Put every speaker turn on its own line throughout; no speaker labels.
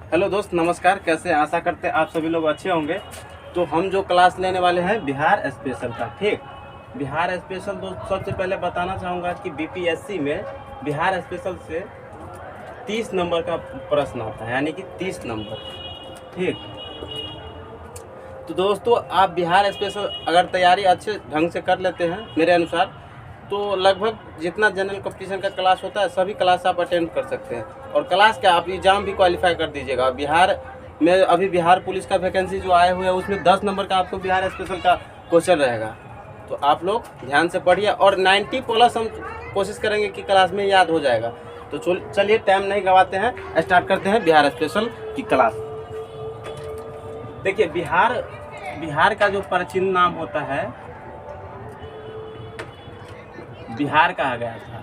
Hello दोस्त, नमस्कार। कैसे हैं? आशा करते हैं आप सभी लोग अच्छे होंगे। तो हम जो क्लास लेने वाले हैं बिहार स्पेशल का, ठीक। बिहार स्पेशल दोस्त, सबसे पहले बताना चाहूँगा कि बीपीएससी में बिहार स्पेशल से 30 नंबर का प्रश्न आता है, यानी कि 30 नंबर, ठीक। तो दोस्तों, आप बिहार स्पेशल अगर तैयारी अच्छे ढंग से कर लेते हैं मेरे अनुसार, तो लगभग जितना जनरल कंपटीशन का क्लास होता है सभी क्लास आप अटेंड कर सकते हैं। और क्लास क्या, आप एग्ज़ाम भी क्वालिफाई कर दीजिएगा। बिहार में अभी बिहार पुलिस का वैकेंसी जो आए हुए हैं उसमें 10 नंबर का आपको बिहार स्पेशल का क्वेश्चन रहेगा। तो आप लोग ध्यान से पढ़िए और 90 प्लस हम कोशिश करेंगे कि क्लास में याद हो जाएगा। तो चलिए टाइम नहीं गंवाते हैं, स्टार्ट करते हैं बिहार स्पेशल की क्लास। देखिए, बिहार का जो प्राचीन नाम होता है, बिहार कहा गया था।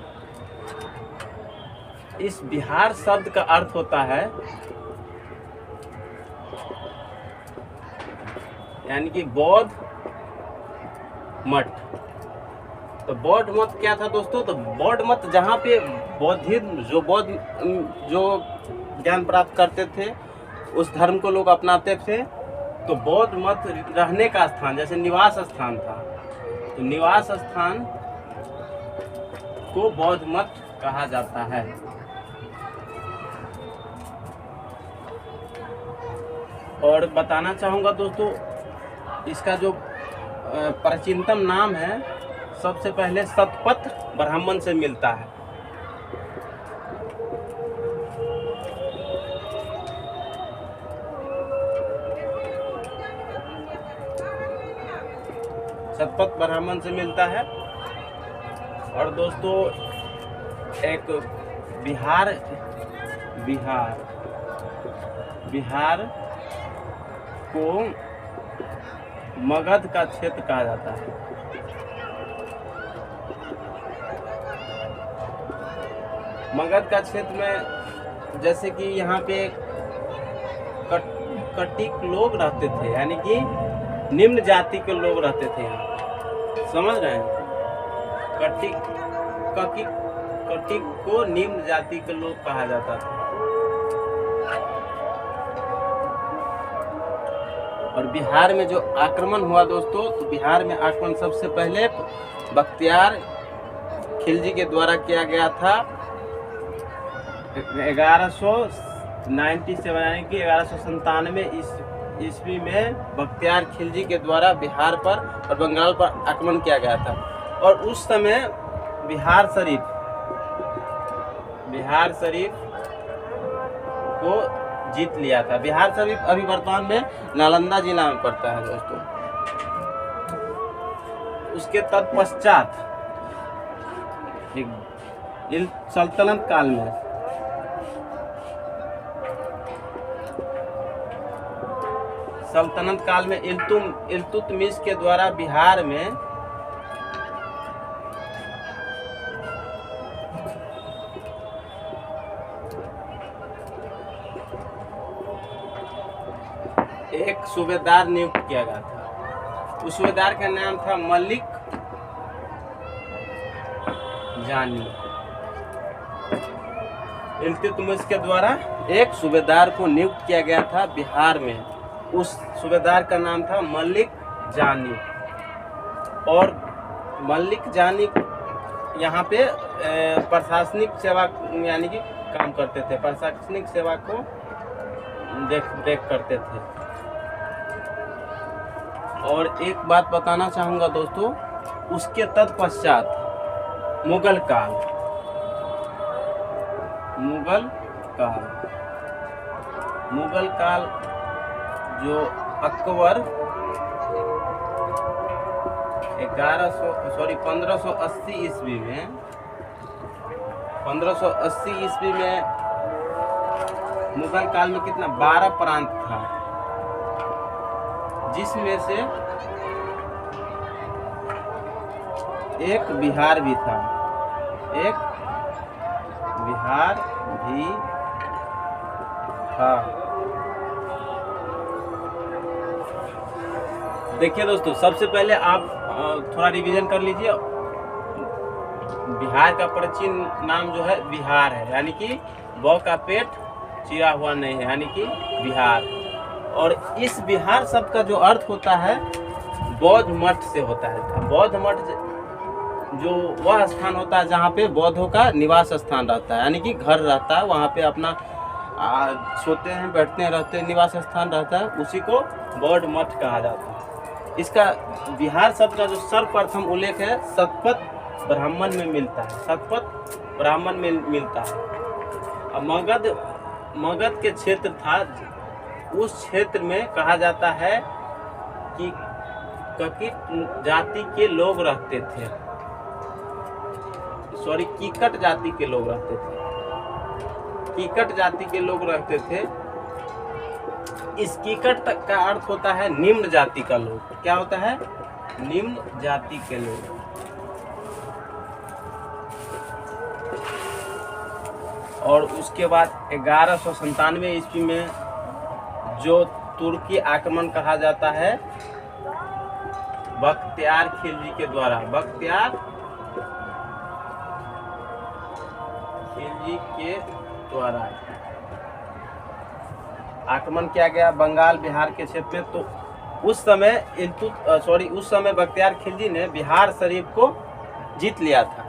इस बिहार शब्द का अर्थ होता है, यानी कि बौद्ध मठ। तो बौद्ध मत क्या था दोस्तों? तो बौद्ध मत जहाँ पे बौद्धिज्म जो ज्ञान प्राप्त करते थे, उस धर्म को लोग अपनाते थे। तो बौद्ध मत रहने का स्थान, जैसे निवास स्थान था, तो निवास स्थान को बौद्ध मत कहा जाता है। और बताना चाहूँगा दोस्तों, इसका जो प्राचीनतम नाम है, सबसे पहले शतपथ ब्राह्मण से मिलता है। शतपथ ब्राह्मण से मिलता है। और दोस्तों, एक बिहार को मगध का क्षेत्र कहा जाता है। मगध का क्षेत्र में जैसे कि यहाँ पे कटिक लोग रहते थे, यानी कि निम्न जाति के लोग रहते थे यहाँ, समझ रहे हैं? कटिक को निम्न जाति के लोग कहा जाता था। और बिहार में जो आक्रमण हुआ दोस्तों, तो बिहार में आक्रमण सबसे पहले बख्तियार खिलजी के द्वारा किया गया था 1197, यानी कि 1197 ईस्वी में बख्तियार खिलजी के द्वारा बिहार पर और बंगाल पर आक्रमण किया गया था। और उस समय बिहार शरीफ को जीत लिया था। बिहार शरीफ अभी वर्तमान में नालंदा जिला में पड़ता है दोस्तों। उसके तत्पश्चात सल्तनत काल में इल्तुतमिश के द्वारा बिहार में एक सूबेदार नियुक्त किया गया था। उस सूबेदार का नाम था मलिक जानी। इल्तुतमिश के द्वारा एक सूबेदार को नियुक्त किया गया था बिहार में। उस सूबेदार का नाम था मलिक जानी। और मलिक जानी यहाँ पे प्रशासनिक सेवा, यानी कि काम करते थे, प्रशासनिक सेवा को देख करते थे। और एक बात बताना चाहूँगा दोस्तों, उसके तत्पश्चात मुगल काल जो अकबर 1580 ईस्वी में मुगल काल में कितना 12 प्रांत था, जिसमें से एक बिहार भी था। देखिए दोस्तों, सबसे पहले आप थोड़ा रिवीजन कर लीजिए। बिहार का प्राचीन नाम जो है बिहार है, यानी कि बौ का पेट चिरा हुआ नहीं है, यानी कि बिहार। और इस बिहार शब्द का जो अर्थ होता है बौद्ध मठ से होता है। बौद्ध मठ जो वह स्थान होता है जहाँ पे बौद्धों का निवास स्थान रहता है, यानी कि घर रहता है, वहाँ पे अपना सोते हैं, बैठते हैं, रहते हैं, निवास स्थान रहता है, उसी को बौद्ध मठ कहा जाता है। इसका बिहार शब्द का जो सर्वप्रथम उल्लेख है शतपथ ब्राह्मण में मिलता है, शतपथ ब्राह्मण में मिलता है। मगध के क्षेत्र था, उस क्षेत्र में कहा जाता है कि ककिट जाति के लोग रहते थे, कीकट जाति के लोग रहते थे, कीकट जाति के लोग रहते थे। इस कीकट तक का अर्थ होता है निम्न जाति का लोग। क्या होता है? निम्न जाति के लोग। और उसके बाद 1197 ईस्वी में जो तुर्की आक्रमण कहा जाता है बख्तियार खिलजी के द्वारा, बख्तियार खिलजी के द्वारा आक्रमण किया गया बंगाल बिहार के क्षेत्र में। तो उस समय बख्तियार खिलजी ने बिहार शरीफ को जीत लिया था।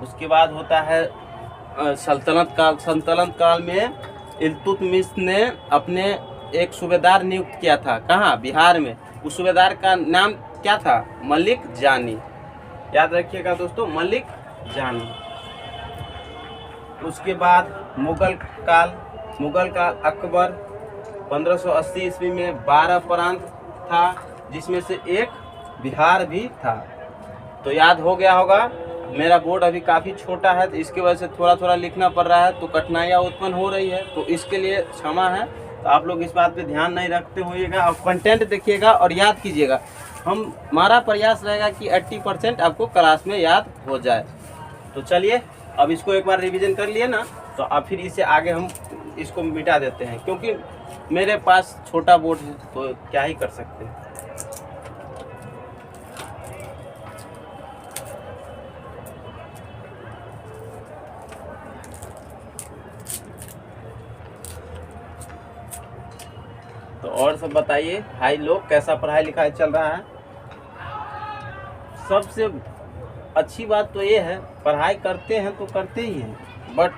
उसके बाद होता है सल्तनत काल में इल्तुतमिश ने अपने एक सूबेदार नियुक्त किया था। कहाँ? बिहार में। उस सूबेदार का नाम क्या था? मलिक जानी। याद रखिएगा दोस्तों, मलिक जानी। उसके बाद मुगल काल अकबर 1580 ईस्वी में 12 प्रांत था, जिसमें से एक बिहार भी था। तो याद हो गया होगा। मेरा बोर्ड अभी काफ़ी छोटा है, तो इसकी वजह से थोड़ा थोड़ा लिखना पड़ रहा है, तो कठिनाइयाँ उत्पन्न हो रही है, तो इसके लिए क्षमा है। तो आप लोग इस बात पे ध्यान नहीं रखते होइएगा और कंटेंट देखिएगा और याद कीजिएगा। हमारा प्रयास रहेगा कि 80% आपको क्लास में याद हो जाए। तो चलिए अब इसको एक बार रिवीजन कर लिए ना, तो अब फिर इससे आगे हम इसको मिटा देते हैं, क्योंकि मेरे पास छोटा बोर्ड है तो क्या ही कर सकते हैं। तो और सब बताइए भाई लोग, कैसा पढ़ाई लिखाई चल रहा है? सबसे अच्छी बात तो ये है, पढ़ाई करते हैं तो करते ही हैं, बट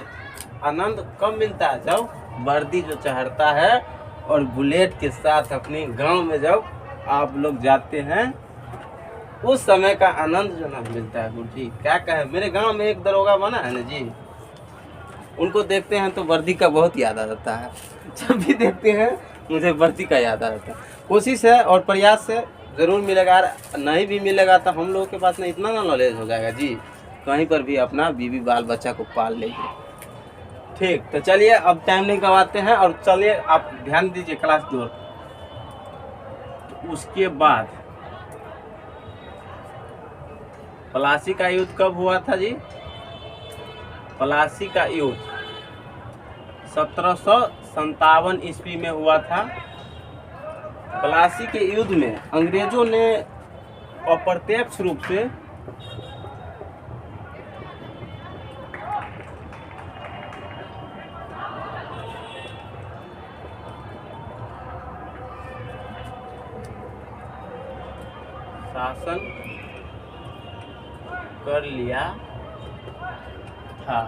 आनंद कब मिलता है? जब वर्दी जो चढ़ता है और बुलेट के साथ अपने गांव में जब आप लोग जाते हैं, उस समय का आनंद जो ना मिलता है। गुरु जी क्या कहे, मेरे गांव में एक दरोगा बना है ना जी, उनको देखते हैं तो वर्दी का बहुत याद आ जाता है। जब भी देखते हैं मुझे वर्दी का याद आ जाता है। कोशिश है और प्रयास से ज़रूर मिलेगा। नहीं भी मिलेगा तो हम लोगों के पास ना इतना ना नॉलेज हो जाएगा जी, कहीं पर भी अपना बीवी बाल बच्चा को पाल लेंगे। ठीक, तो चलिए अब टाइम नहीं गवाते हैं और चलिए आप ध्यान दीजिए क्लास की ओर। तो उसके बाद प्लासी का युद्ध कब हुआ था जी? प्लासी का युद्ध 1757 ईस्वी में हुआ था। प्लासी के युद्ध में अंग्रेजों ने अप्रत्यक्ष रूप से शासन कर लिया था।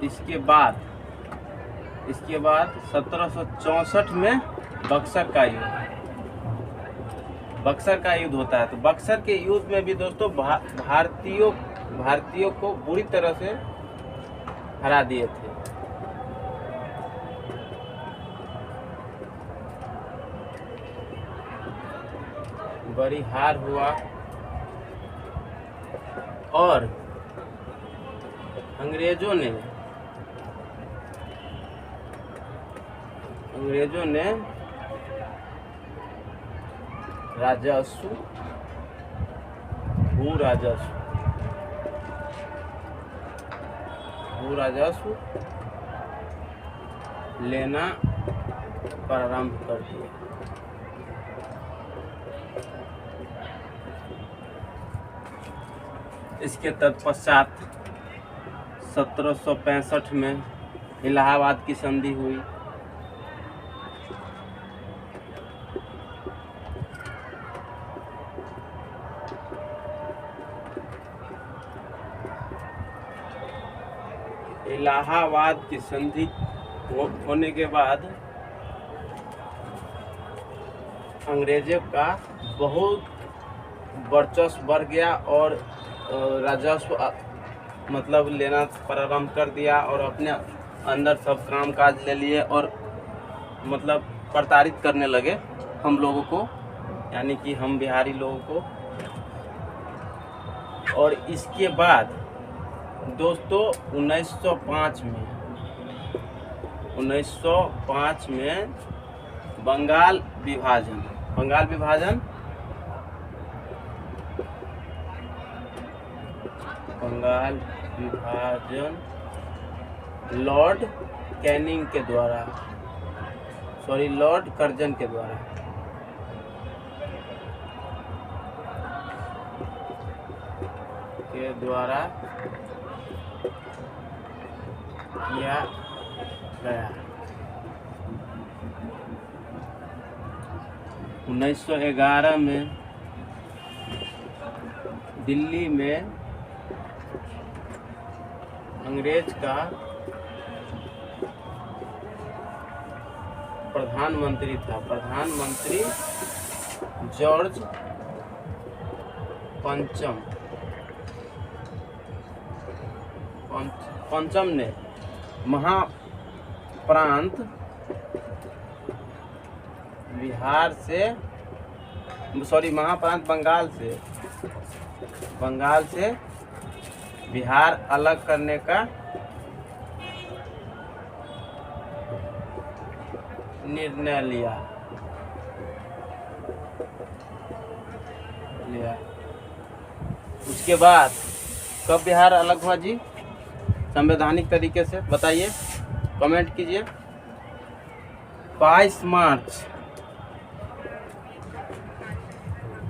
इसके बाद 1764 में बक्सर का युद्ध होता है। तो बक्सर के युद्ध में भी दोस्तों भारतीयों को बुरी तरह से हरा दिए थे। बड़ी हार हुआ और अंग्रेजों ने राजस्व, भू राजस्व लेना प्रारंभ कर दिया। इसके तत्पश्चात 1765 में इलाहाबाद की संधि हुई। इलाहाबाद की संधि होने के बाद अंग्रेजों का बहुत वर्चस्व बढ़ गया और राजस्व मतलब लेना प्रारंभ कर दिया और अपने अंदर सब काम काज ले लिए और मतलब प्रताड़ित करने लगे हम लोगों को, यानी कि हम बिहारी लोगों को। और इसके बाद दोस्तों 1905 में बंगाल विभाजन लॉर्ड कैनिंग के द्वारा, लॉर्ड कर्जन के द्वारा किया गया। 1911 में दिल्ली में अंग्रेज का प्रधानमंत्री जॉर्ज पंचम ने महाप्रांत बंगाल से बिहार अलग करने का निर्णय लिया। उसके बाद कब बिहार अलग हुआ जी संवैधानिक तरीके से, बताइए, कमेंट कीजिए। 22 मार्च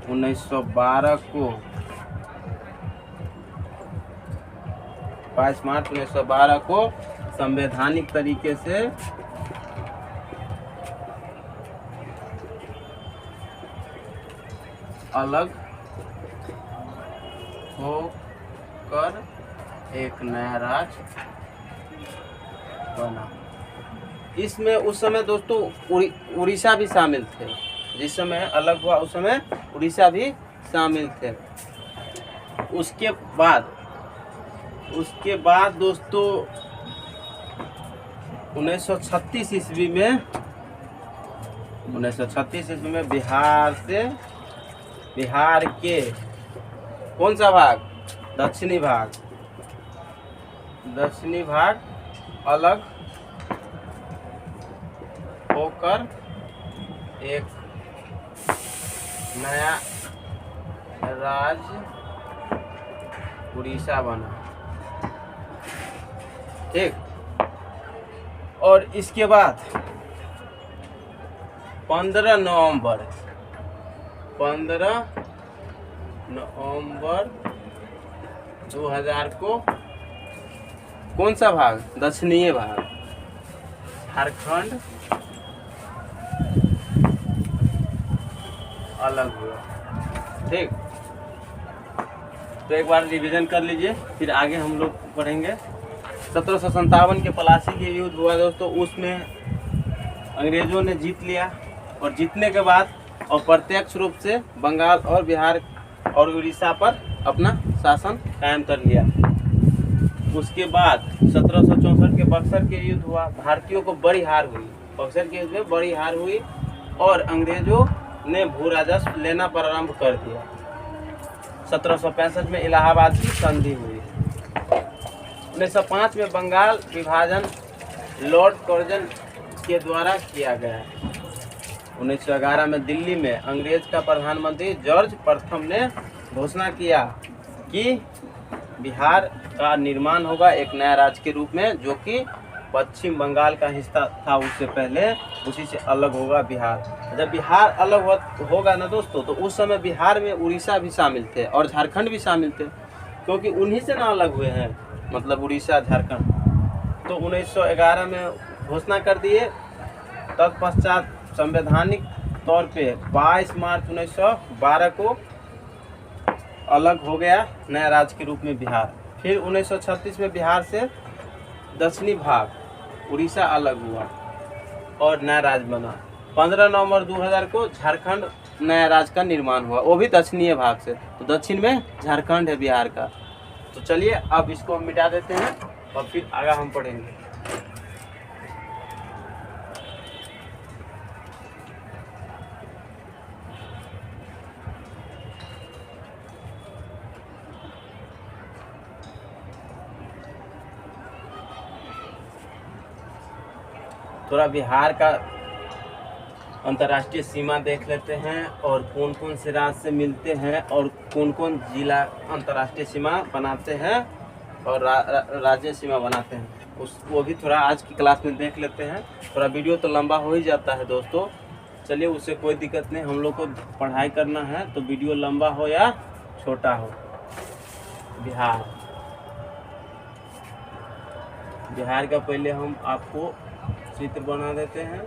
1912 को 22 मार्च 1912 को संवैधानिक तरीके से अलग होकर एक नया राज्य बना। इसमें उस समय दोस्तों उड़ीसा भी शामिल थे। जिस समय अलग हुआ उस समय उड़ीसा भी शामिल थे। उसके बाद दोस्तों 1936 ईस्वी में बिहार के कौन सा भाग, दक्षिणी भाग अलग होकर एक नया राज्य उड़ीसा बना। ठीक, और इसके बाद 15 नवंबर 2000 को कौन सा भाग, दक्षिणीय भाग झारखंड अलग हुआ। ठीक, तो एक बार रिवीजन कर लीजिए, फिर आगे हम लोग पढ़ेंगे। 1757 के प्लासी के युद्ध हुआ दोस्तों। उसमें अंग्रेजों ने जीत लिया और जीतने के बाद अप्रत्यक्ष रूप से बंगाल और बिहार और उड़ीसा पर अपना शासन कायम कर लिया। उसके बाद 1764 के बक्सर के युद्ध हुआ। भारतीयों को बड़ी हार हुई, बक्सर के युद्ध में बड़ी हार हुई और अंग्रेजों ने भू राजस्व लेना प्रारंभ कर दिया। 1765 में इलाहाबाद की संधि हुई। 1905 में बंगाल विभाजन लॉर्ड कर्जन के द्वारा किया गया। 1911 में दिल्ली में अंग्रेज का प्रधानमंत्री जॉर्ज प्रथम ने घोषणा किया कि बिहार का निर्माण होगा एक नया राज्य के रूप में, जो कि पश्चिम बंगाल का हिस्सा था उससे पहले, उसी से अलग होगा बिहार। जब बिहार अलग होगा ना दोस्तों, तो उस समय बिहार में उड़ीसा भी शामिल थे और झारखंड भी शामिल थे, क्योंकि उन्हीं से ना अलग हुए हैं। मतलब उड़ीसा झारखंड। तो 1911 में घोषणा कर दिए। तत्पश्चात संवैधानिक तौर पे 22 मार्च 1912 को अलग हो गया नया राज्य के रूप में बिहार। फिर 1936 में बिहार से दक्षिणी भाग उड़ीसा अलग हुआ और नया राज्य बना। 15 नवंबर 2000 को झारखंड नया राज्य का निर्माण हुआ, वो भी दक्षिणीय भाग से। तो दक्षिण में झारखंड है बिहार का। तो चलिए अब इसको हम मिटा देते हैं और फिर आगे हम पढ़ेंगे। थोड़ा बिहार का अंतर्राष्ट्रीय सीमा देख लेते हैं और कौन कौन से राज्य से मिलते हैं और कौन कौन जिला अंतर्राष्ट्रीय सीमा बनाते हैं और राज्य सीमा बनाते हैं, वो भी थोड़ा आज की क्लास में देख लेते हैं। थोड़ा वीडियो तो लंबा हो ही जाता है दोस्तों, चलिए उससे कोई दिक्कत नहीं, हम लोग को पढ़ाई करना है तो वीडियो लंबा हो या छोटा हो। बिहार का पहले हम आपको चित्र बना देते हैं,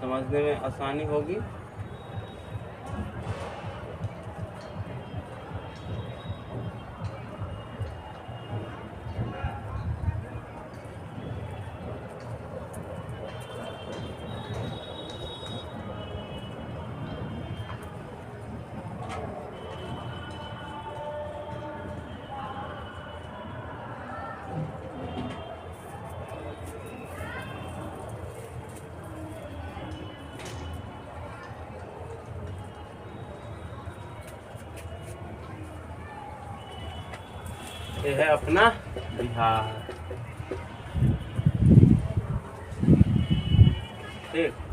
समझने में आसानी होगी। ये है अपना बिहार, ठीक।